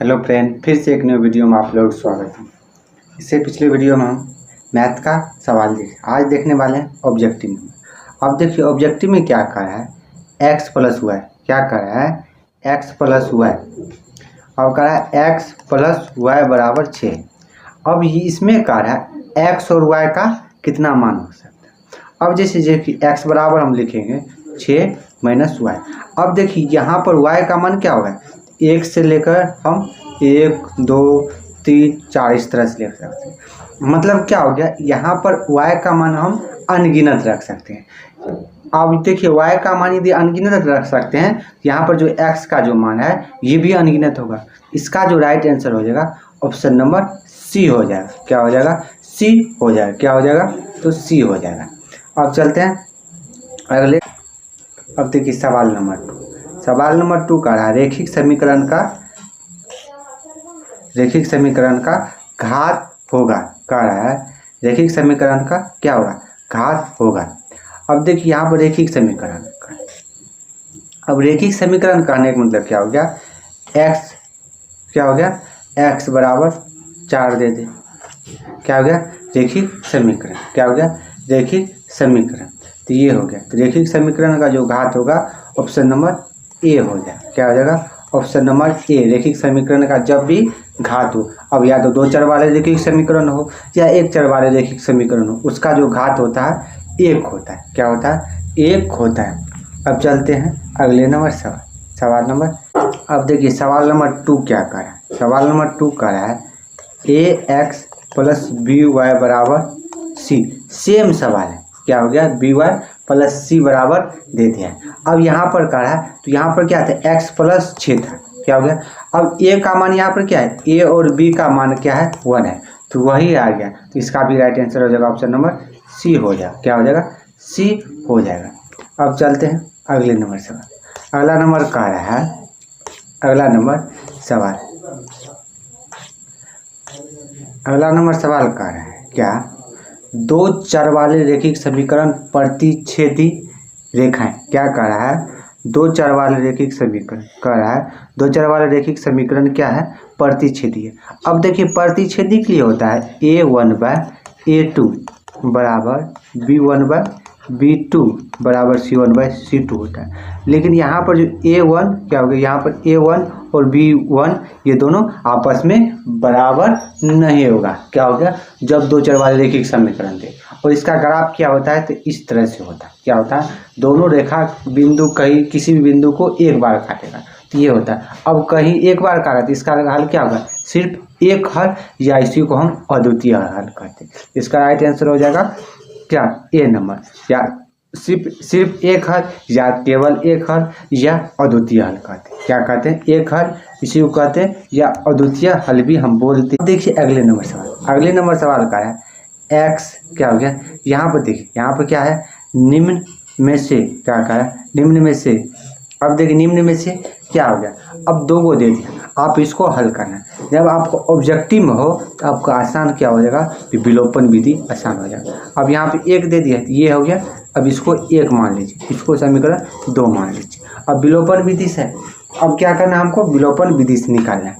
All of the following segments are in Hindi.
हेलो फ्रेंड, फिर से एक नए वीडियो में आप लोगों का स्वागत है। इससे पिछले वीडियो में हम मैथ का सवाल देखे, आज देखने वाले हैं ऑब्जेक्टिव में। अब देखिए ऑब्जेक्टिव में क्या कर रहा है, x प्लस वाई क्या कर रहा है, x प्लस वाई और कर रहा है x प्लस वाई बराबर 6। अब ये इसमें कर रहा है x और y का कितना मान हो सकता है। अब जैसे कि x बराबर हम लिखेंगे 6 माइनस वाई। अब देखिए यहाँ पर y का मान क्या होगा, 1 से लेकर हम 1 2 3 4 इस तरह से लिख सकते हैं। मतलब क्या हो गया, यहाँ पर y का मान हम अनगिनत रख सकते हैं। अब देखिए y का मान यदि अनगिनत रख सकते हैं, यहाँ पर जो x का जो मान है ये भी अनगिनत होगा। इसका जो राइट आंसर हो जाएगा ऑप्शन नंबर सी हो जाएगा। क्या हो जाएगा, सी हो जाएगा। क्या हो जाएगा, तो सी हो जाएगा। अब चलते हैं अगले। अब देखिए सवाल नंबर 2। सवाल नंबर 2 का रहा है रैखिक समीकरण का घात होगा। कह रहा है रैखिक समीकरण का क्या होगा, घात होगा। अब देखिए यहाँ पर रैखिक समीकरण का, अब रैखिक समीकरण कहने का मतलब क्या हो गया, x क्या हो गया, x बराबर 4 दे दे। क्या हो गया, रैखिक समीकरण। क्या हो गया, रैखिक समीकरण। तो ये हो गया। तो रैखिक समीकरण का जो घात होगा ऑप्शन नंबर ए हो जाएगा। क्या हो जाएगा, ऑप्शन नंबर ए। रैखिक समीकरण का जब भी घात हो, अब या तो 2 चर वाले रैखिक समीकरण हो या 1 चर वाले रैखिक समीकरण हो, उसका जो घात होता है 1 होता है। क्या होता है, 1 होता है। अब चलते हैं अगले नंबर सवाल नंबर। अब देखिए सवाल नंबर 2 क्या कर रहा है। सवाल नंबर 2 कर रहा है ax प्लस बी वाई बराबर सी। सेम सवाल है। क्या हो गया, बी वाई प्लस सी बराबर दे दिया है। अब यहाँ पर कर रहा है तो यहाँ पर क्या था, x प्लस 6 था। क्या हो गया, अब a का मान यहाँ पर क्या है, a और b का मान क्या है, 1 है, तो वही आ गया। तो इसका भी राइट आंसर हो जाएगा ऑप्शन नंबर सी हो जाएगा। क्या हो जाएगा, सी हो जाएगा। अब चलते हैं अगले नंबर सवाल। अगला नंबर कह रहा है, अगला नंबर सवाल कह रहा है क्या, 2 चर वाले रैखिक समीकरण प्रतिच्छेदी रेखाएं। क्या कह रहा है, 2 चर वाले रैखिक समीकरण कह रहा है, 2 चर वाले रैखिक समीकरण क्या है, प्रतिच्छेदी है। अब देखिए प्रतिच्छेदी के लिए होता है a1/a2 बराबर b1/b2 बराबर c1/c2 होता है। लेकिन यहाँ पर जो a1 क्या हो गया, यहाँ पर a1 और b1 ये दोनों आपस में बराबर नहीं होगा। क्या हो गया, जब 2 चर वाले रैखिक समीकरण थे। और इसका ग्राफ क्या होता है, तो इस तरह से होता है। क्या होता है, दोनों रेखा बिंदु कहीं किसी भी बिंदु को एक बार काटेगा, तो ये होता है। अब कहीं एक बार काटा तो इसका हल क्या होगा, सिर्फ एक हल, या इसी को हम अद्वितीय हल कहते हैं। इसका राइट आंसर हो जाएगा क्या, ए नंबर, या सिर्फ एक हल, या केवल एक हल, या अद्वितीय हल कहते हैं। क्या कहते हैं, एक हल इसी को कहते हैं, या अद्वितीय हल भी हम बोलते हैं। देखिए अगले नंबर सवाल। अगले नंबर सवाल का है x क्या हो गया, यहाँ पर देखिए यहाँ पर क्या है, निम्न में से क्या कहा है, निम्न में से। अब देखिए निम्न में से क्या हो गया, अब 2 को दे दिया, आप इसको हल करना है। जब आपको ऑब्जेक्टिव में हो तो आपका आसान क्या हो जाएगा, विलोपन विधि आसान हो जाएगा। अब यहाँ पे 1 दे दिया तो ये हो गया, अब इसको 1 मान लीजिए, इसको समीकरण 2 मान लीजिए। अब विलोपन विधि से अब क्या करना है, हमको विलोपन विधि से निकालना है।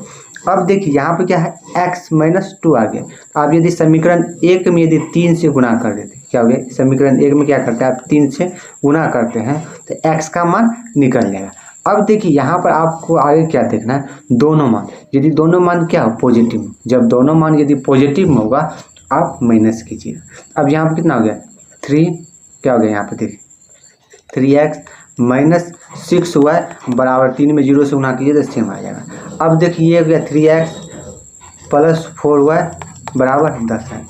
अब देखिए यहाँ पे क्या है, x-2 आ गया। आप यदि समीकरण 1 में यदि 3 से गुणा कर देते, क्या हो गया, समीकरण 1 में क्या करते हैं, आप 3 से गुणा करते हैं तो x का मान निकल जाएगा। अब देखिए यहाँ पर आपको आगे क्या देखना है, दोनों मान, यदि दोनों मान क्या हो, पॉजिटिव। जब दोनों मान यदि पॉजिटिव में होगा तो आप माइनस कीजिएगा। अब यहाँ पर कितना हो गया, 3 क्या हो गया, यहाँ पर देखिए 3x माइनस 6y बराबर 3 में 0 से गुणा कीजिए तो सेम आ जाएगा। अब देखिए ये हो गया 3x प्लस 4y बराबर 10 है।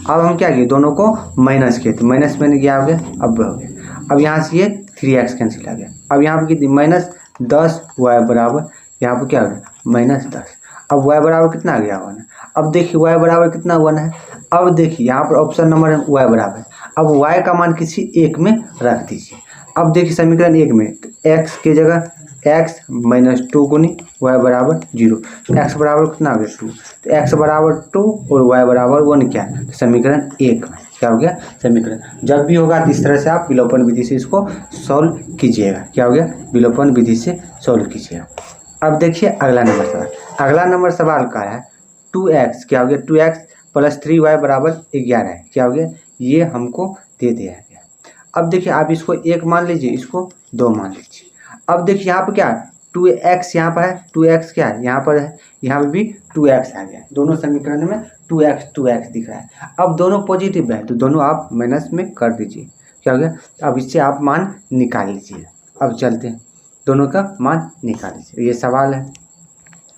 अब हम क्या किए, दोनों को माइनस किए, तो माइनस में क्या हो गया, अब हो गया। अब यहाँ से ये 3x कैंसिल आ गया। अब यहाँ पर कितनी, माइनस 10y बराबर, यहाँ पर क्या हो गया, माइनस 10। अब y बराबर कितना आ गया, 1 है। अब देखिए y बराबर कितना, 1 है। अब देखिए यहाँ पर ऑप्शन नंबर y बराबर, अब y का मान किसी एक में रख दीजिए। अब देखिए समीकरण 1 में x की जगह x माइनस 2 गुनी y बराबर 0, x बराबर कितना आ गया, 2। तो x बराबर 2 और y बराबर 1 क्या है, तो समीकरण 1 में क्या हो गया, समीकरण। जब भी होगा तो इस तरह से आप विलोपन विधि से इसको सॉल्व कीजिएगा। क्या हो गया, विलोपन विधि से सॉल्व कीजिएगा। अब देखिए अगला नंबर सवाल। अगला नंबर सवाल का है 2x क्या हो गया, 2x + 3y = 11 है, क्या हो गया, ये हमको दे दिया गया। अब देखिए आप इसको 1 मान लीजिए, इसको 2 मान लीजिए। अब देखिए यहाँ पर क्या है 2x यहाँ पर है, 2x क्या है यहाँ पर है, यहाँ पर भी 2x आ गया। दोनों समीकरण में 2x दिख रहा है। अब दोनों पॉजिटिव है तो दोनों आप माइनस में कर दीजिए, क्या हो गया। अब इससे आप मान निकाल लीजिए। अब चलते हैं, दोनों का मान निकाल लीजिए। ये सवाल है,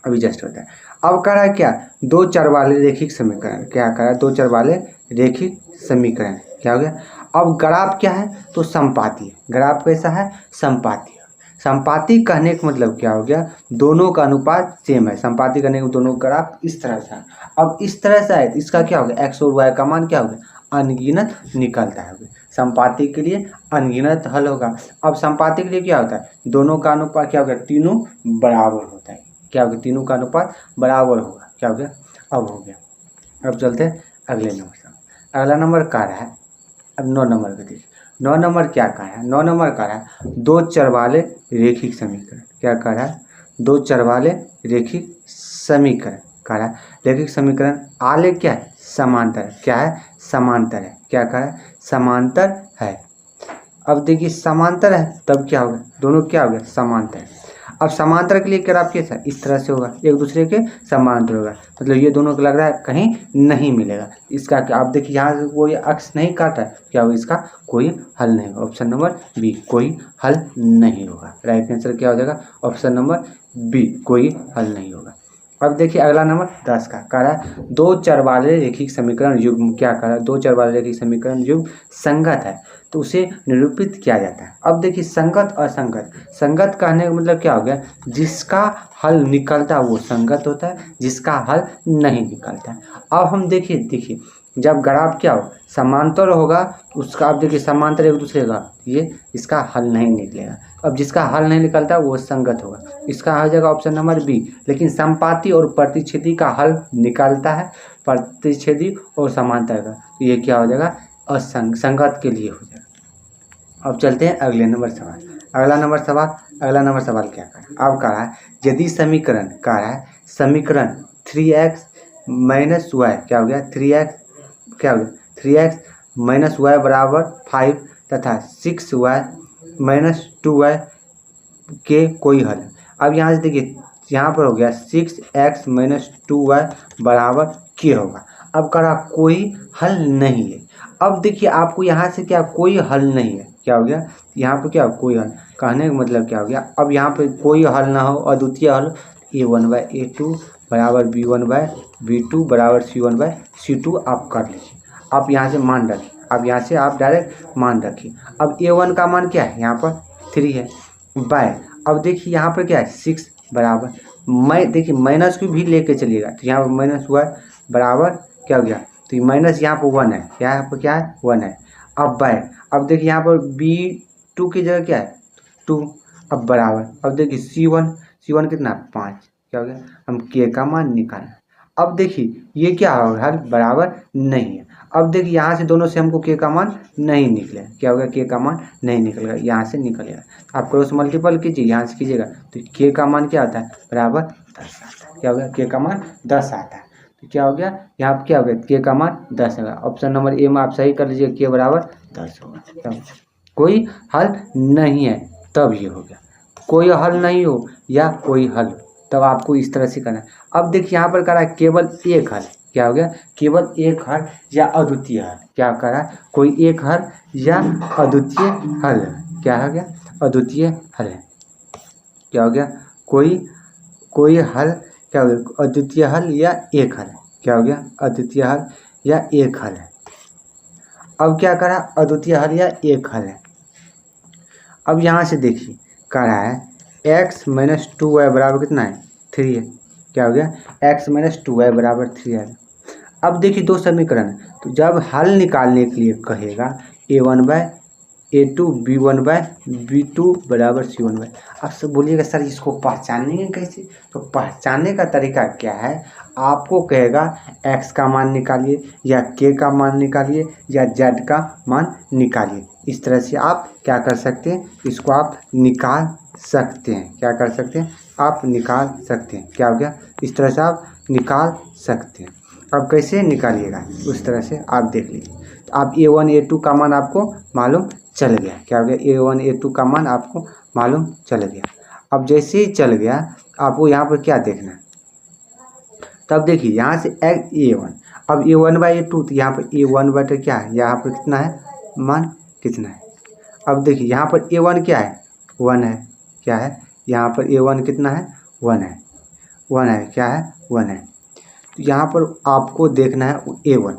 अभी जस्ट होता है। अब कह रहा है क्या, 2 चर वाले रेखिक समीकरण, क्या कह रहा है, 2 चर वाले रेखिक समीकरण, क्या हो गया। अब ग्राफ क्या है, तो समपाती। ग्राफ कैसा है, समपाती। समपाती कहने का मतलब क्या हो गया, दोनों का अनुपात सेम है। समपाती करने को दोनों ग्राफ इस तरह से है। अब इस तरह से है तो इसका क्या होगा, x और y का मान क्या होगा, अनगिनत निकलता है। समपाती के लिए अनगिनत हल होगा। अब समपाती के लिए क्या होता है, दोनों का अनुपात क्या होगा, तीनों बराबर होता है, क्या होगा, तीनों का अनुपात बराबर होगा, क्या हो गया। अब हो गया। अब चलते हैं अगले नंबर। अगला नंबर कह रहा है, अब 9 नंबर का देखिए। 9 नंबर क्या कह रहा है, 9 नंबर कह रहा है 2 चर वाले रेखिक समीकरण, क्या कह रहा है, 2 चर वाले रेखिक समीकरण कह रहा है। रेखिक समीकरण आले क्या है, समांतर, क्या है, समांतर है, क्या कह रहा है, समांतर है। अब देखिए समांतर है तब क्या होगा, दोनों क्या हो गया, समांतर है। अब समांतर के लिए ग्राफ कैसा, इस तरह से होगा, एक दूसरे के समांतर होगा, मतलब ये दोनों को लग रहा है कहीं नहीं मिलेगा। इसका क्या, आप देखिए यहाँ से कोई अक्ष नहीं काटा है, क्या होगा, इसका कोई हल नहीं होगा। ऑप्शन नंबर बी, कोई हल नहीं होगा। राइट आंसर क्या हो जाएगा, ऑप्शन नंबर बी, कोई हल नहीं होगा। अब देखिए अगला नंबर 10 का कह रहा है 2 चर वाले रेखिक समीकरण युग्म, क्या कह रहा है, 2 चर वाले रेखिक समीकरण युग्म संगत है तो उसे निरूपित किया जाता है। अब देखिए संगत और असंगत, संगत कहने का मतलब क्या हो गया, जिसका हल निकलता है वो संगत होता है, जिसका हल नहीं निकलता है। अब हम देखिए जब ग्राफ क्या हो, समांतर होगा उसका, आप देखिए समांतर एक दूसरे का, ये इसका हल नहीं निकलेगा। अब जिसका हल नहीं निकलता वो संगत होगा, इसका हो जाएगा ऑप्शन नंबर बी। लेकिन समपाती और प्रतिच्छेदी का हल निकलता है, प्रतिच्छेदी और समांतर का, तो ये क्या हो जाएगा, संगत के लिए हो जाएगा। अब चलते हैं अगले नंबर सवाल। अगला नंबर सवाल क्या कह रहा है, अब कह रहा है यदि समीकरण, कह रहा है समीकरण 3x - y, क्या हो गया, 3x क्या हो गया, 3x - y = 5 तथा 6y - 2y के कोई हल। अब यहाँ से देखिए, यहाँ पर हो गया 6x - 2y = k होगा। अब कह रहा कोई हल नहीं है। अब देखिए आपको यहाँ से क्या, कोई हल नहीं है, क्या हो गया, यहाँ पर क्या कोई हल, कहने का मतलब क्या हो गया, अब यहाँ पे कोई हल ना हो, अद्वितीय हल, a1/a2 = b1/b2 = c1/c2 आप कर लीजिए। आप यहाँ से मान रखिए, अब यहाँ से आप डायरेक्ट मान रखिए। अब a1 का मान क्या है, यहाँ पर 3 है, बाय अब देखिए यहाँ पर क्या है 6 बराबर, मैं देखिए माइनस को भी लेके चलिएगा तो यहाँ पर -y बराबर क्या हो गया, तो माइनस यहाँ पर 1 है, यहाँ पर क्या है 1 है। अब बाय, अब देखिए यहाँ पर b2 की जगह क्या है 2, अब बराबर, अब देखिए c1 कितना 5, क्या हो गया, हम k का मान निकालना। अब देखिए ये क्या होगा, हल बराबर नहीं है। अब देखिए यहाँ से दोनों से हमको k का मान नहीं निकलेगा, क्या होगा, k का मान नहीं निकलेगा, यहाँ से निकलेगा। आप क्रॉस मल्टीपल कीजिए, यहाँ से कीजिएगा तो k का मान क्या आता है, बराबर 10 आता है, क्या हो गया, k का मान 10 आता है। तो क्या हो गया, यहाँ पर क्या हो गया, k का मान 10 होगा। ऑप्शन नंबर ए में आप सही कर लीजिए, k बराबर 10 होगा। कोई हल नहीं है तब ये हो गया, कोई हल नहीं हो या कोई हल, तब आपको इस तरह से करना है। अब देखिए यहाँ पर कह रहा है केवल एक हल, क्या हो गया, केवल एक हल या अद्वितीय हल, क्या कह रहा है, कोई एक हल या अद्वितीय हल, क्या हो गया, अद्वितीय हल है, क्या हो गया, कोई हल, क्या हो गया, अद्वितीय हल या एक हल, क्या हो गया, अद्वितीय हल या एक हल है। अब क्या करा, अद्वितीय हल या एक हल है। अब यहाँ से देखिए कह रहा है x - 2y बराबर कितना है 3 है, क्या हो गया, x - 2y बराबर 3 है। अब देखिए दो समीकरण, तो जब हल निकालने के लिए कहेगा a1/a2 b1/b2 = c1/। अब सब बोलिएगा सर इसको पहचानेंगे कैसे, तो पहचानने का तरीका क्या है, आपको कहेगा x का मान निकालिए या k का मान निकालिए या z का मान निकालिए। इस तरह से आप क्या कर सकते हैं, इसको आप निकाल सकते हैं, क्या कर सकते हैं, आप निकाल सकते हैं। क्या हो गया, इस तरह से आप निकाल सकते हैं। अब कैसे निकालिएगा उस तरह से आप देख लीजिए। तो आप A1 A2 का मान आपको मालूम चल गया। क्या हो गया, A1 A2 का मान आपको मालूम चल गया। अब जैसे ही चल गया आपको यहाँ पर क्या देखना है, तब देखिए यहाँ से A1, अब A1/A2, तो यहाँ पर A1 क्या है, यहाँ पर कितना है मान कितना है। अब देखिए यहाँ पर A1 क्या है 1 है, क्या है यहाँ पर A1 कितना है 1 है, 1 है, क्या है 1 है। तो यहाँ पर आपको देखना है A1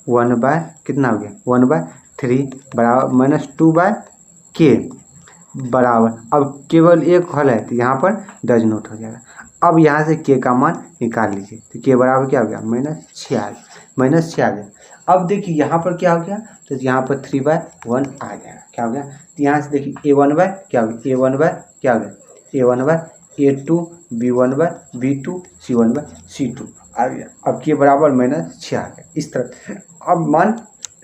1 बाय कितना हो गया 1/3 बराबर -2/k बराबर, अब केवल एक हल है तो यहाँ पर डज नोट हो जाएगा। अब यहाँ से k का मान निकाल लीजिए, तो k बराबर क्या हो गया -46। अब देखिए यहाँ पर क्या हो गया, तो यहाँ पर 3/1 आ जाएगा। क्या हो गया, तो यहाँ से देखिए A1 बाय क्या हो गया, A1 बाय क्या हो गया A1/A2 B1/B2 C1/C2 आ गया। अब के बराबर -6 आ गया। इस तरह अब मान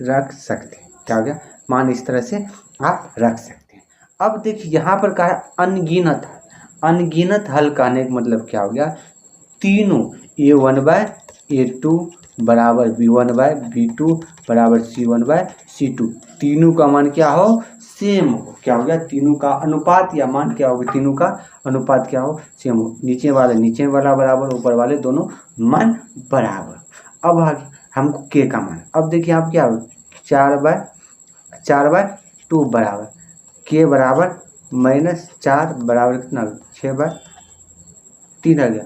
रख सकते हैं। क्या हो गया, मान इस तरह से आप रख सकते हैं। अब देखिए यहाँ पर कहा है अनगिनत। अनगिनत हल कहने का मतलब क्या हो गया, तीनों A1/A2 बराबर B1/B2 बराबर C1/C2 तीनों का मान क्या हो सेम हो। क्या हो गया, तीनों का अनुपात या मान क्या होगा, तीनों का अनुपात क्या हो सेम हो। नीचे वाला बराबर, ऊपर वाले दोनों मान बराबर। अब आगे हमको के का मान, अब देखिए आप क्या हो 4/2 बराबर के बराबर -4 बराबर कितना 6/3 आ गया।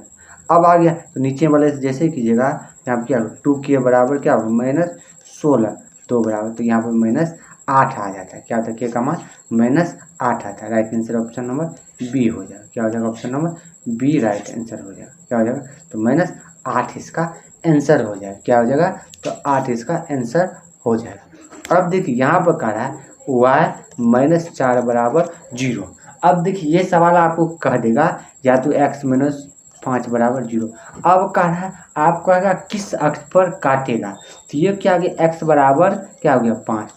अब आ गया तो नीचे वाले से जैसे कीजिएगा, यहाँ पर क्या होगा 2k बराबर क्या होगा -16 2 बराबर, तो यहाँ पर -8 आ जाता है। क्या होता है, के का मान -8 आता है। Right answer option number B हो जाएगा। क्या हो जाएगा, option number B right answer हो जाएगा। क्या हो जाएगा, तो -8 इसका आंसर हो जाएगा। क्या हो जाएगा, तो 8 इसका आंसर हो जाएगा। अब देखिए यहाँ पर कह रहा है y -4 बराबर 0। अब देखिए ये सवाल आपको कह देगा या तो x -5 बराबर 0। अब कह रहा है आप कहेगा किस अक्ष पर काटेगा, तो ये क्या हो गया x बराबर क्या हो गया 5,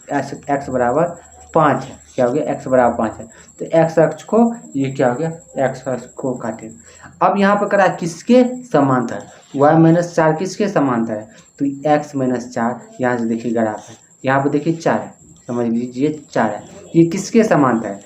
x बराबर 5 है। क्या हो गया, x बराबर 5 है, तो x अक्ष को ये क्या हो गया x अक्ष को काटेगा। अब यहाँ पर करा किसके समांतर, y-4 किसके समांतर है, तो x -4 यहाँ से देखिए ग्राफ है, यहाँ पर देखिए 4 है, समझ लीजिए 4 है, ये किसके समांतर है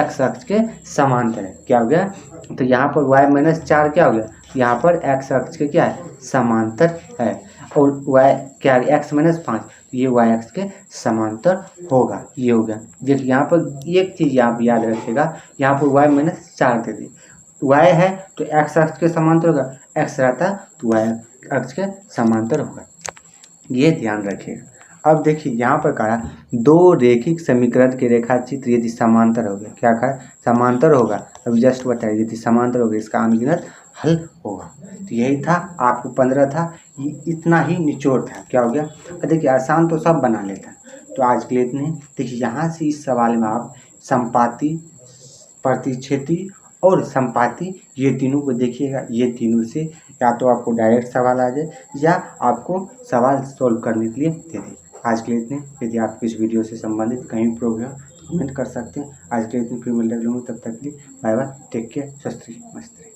x अक्ष के समांतर है। क्या हो गया, तो यहाँ पर y-4 क्या हो गया, यहाँ पर x अक्ष के क्या है समांतर है, और y क्या x -5 ये y अक्ष के समांतर होगा। ये हो गया। देखिए यहाँ पर एक चीज आप याद रखिएगा, यहाँ पर y-4 दे दी, y है तो x अक्ष के समांतर होगा, x रहता तो y अक्ष के समांतर होगा, ये ध्यान रखिएगा। अब देखिए यहाँ पर कहा दो रेखिक समीकरण के रेखा चित्र यदि समांतर हो गया, क्या कहा समांतर होगा, अभी जस्ट बताया यदि समांतर हो गया इसका अनगिनत हल होगा। तो यही था, आपको 15 था, ये इतना ही निचोड़ था। क्या हो गया, देखिए आसान तो सब बना लेता, तो आज के लिए इतने। देखिए यहाँ से इस सवाल में आप संपाती, प्रतिच्छेदी और संपाती ये तीनों को देखिएगा, ये तीनों से या तो आपको डायरेक्ट सवाल आ जाए या आपको सवाल सोल्व करने के लिए दे दे। आज के लिए इतने। यदि आपको इस वीडियो से संबंधित कहीं भी प्रॉब्लम कमेंट कर सकते हैं। आज के लिए इतने, फिर मिलते हैं, तब तक के लिए बाय बाय, टेक केयर, सस्त्री मस्त्री।